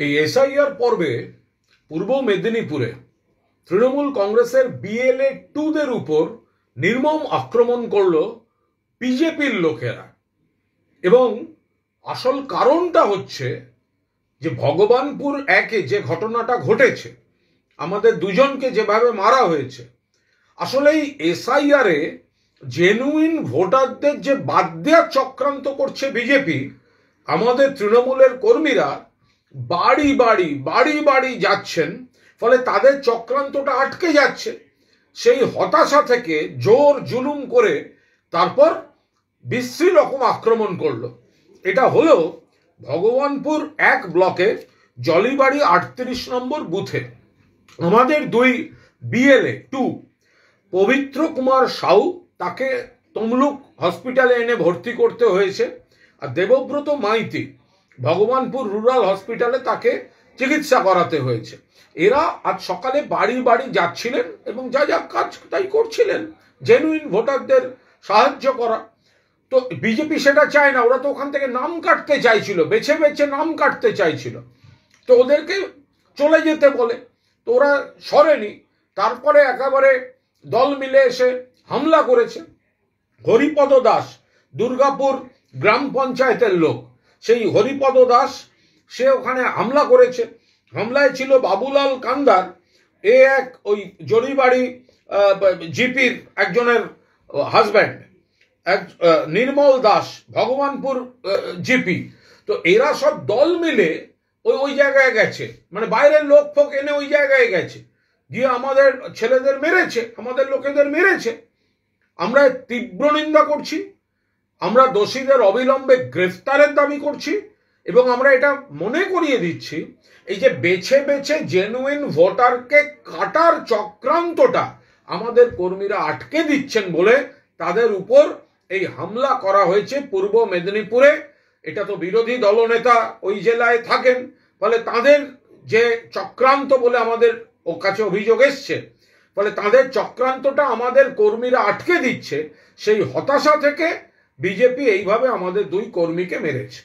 এই এসআইআর পর্বে পূর্ব মেদিনীপুরে তৃণমূল কংগ্রেসের বিএলএ 2দের উপর নির্মম আক্রমণ করল বিজেপির লোকেরা। এবং আসল কারণটা হচ্ছে যে ভগবানপুর 1-এ যে ঘটনাটা ঘটেছে, আমাদের দুজনকে যেভাবে মারা হয়েছে, আসলে এই এসআইআরে জেনুইন ভোটারদের যে বাদ দেওয়ার চক্রান্ত করছে বিজেপি, আমাদের তৃণমূলের কর্মীরা বাড়ি বাড়ি যাচ্ছেন, ফলে তাদের চক্রান্তটা আটকে যাচ্ছে। সেই হতাশা থেকে জোর জুলুম করে তারপর বিশ্রী রকম আক্রমণ করলো। এটা হলো ভগবানপুর 1 ব্লকে জলিবাড়ি 38 নম্বর বুথে আমাদের দুই বিএলএ 2 পবিত্র কুমার সাউ, তাকে তমলুক হসপিটালে এনে ভর্তি করতে হয়েছে, আর দেবব্রত মাইতি ভগবানপুর রুরাল হসপিটালে তাকে চিকিৎসা করাতে হয়েছে। এরা আজ সকালে বাড়ি যাচ্ছিলেন এবং যা কাজ তাই করছিলেন, জেনুইন ভোটারদের সাহায্য করা। তো বিজেপি সেটা চায় না, ওরা তো ওখান থেকে নাম কাটতে চাইছিল, বেছে নাম কাটতে চাইছিল, তো ওদেরকে চলে যেতে বলে, তো ওরা সরেনি। তারপরে একেবারে দল মিলে এসে হামলা করেছে। হরিপদ দাস, দুর্গাপুর গ্রাম পঞ্চায়েতের লোক, সেই হরিপদ দাস সে ওখানে হামলা করেছে। হামলায় ছিল বাবুলাল কান্দার, ওই জরিবাড়ি জিপির একজনের হাজব্যান্ড, নির্মল দাস ভগবানপুর জিপি। তো এরা সব দল মিলে ওই জায়গায় গেছে, মানে বাইরের লোক ফোক এনে ওই জায়গায় গেছে, গিয়ে আমাদের ছেলেদের মেরেছে, আমাদের লোকেদের মেরেছে। আমরা তীব্র নিন্দা করছি, আমরা দোষীদের অবিলম্বে গ্রেফতারের দাবি করছি, এবং আমরা এটা মনে করিয়ে দিচ্ছি এই যে বেছে জেনুইন ভোটারকে কাটার চক্রান্তটা আমাদের কর্মীরা আটকে দিচ্ছেন বলে তাদের উপর এই হামলা করা হয়েছে পূর্ব মেদিনীপুরে। এটা তো বিরোধী দলনেতা ওই জেলায় থাকেন, ফলে তাদের যে চক্রান্ত বলে আমাদের কাছে অভিযোগ এসছে, ফলে তাদের চক্রান্তটা আমাদের কর্মীরা আটকে দিচ্ছে। সেই হতাশা থেকে বিজেপি এইভাবে আমাদের দুই কর্মীকে মেরেছে।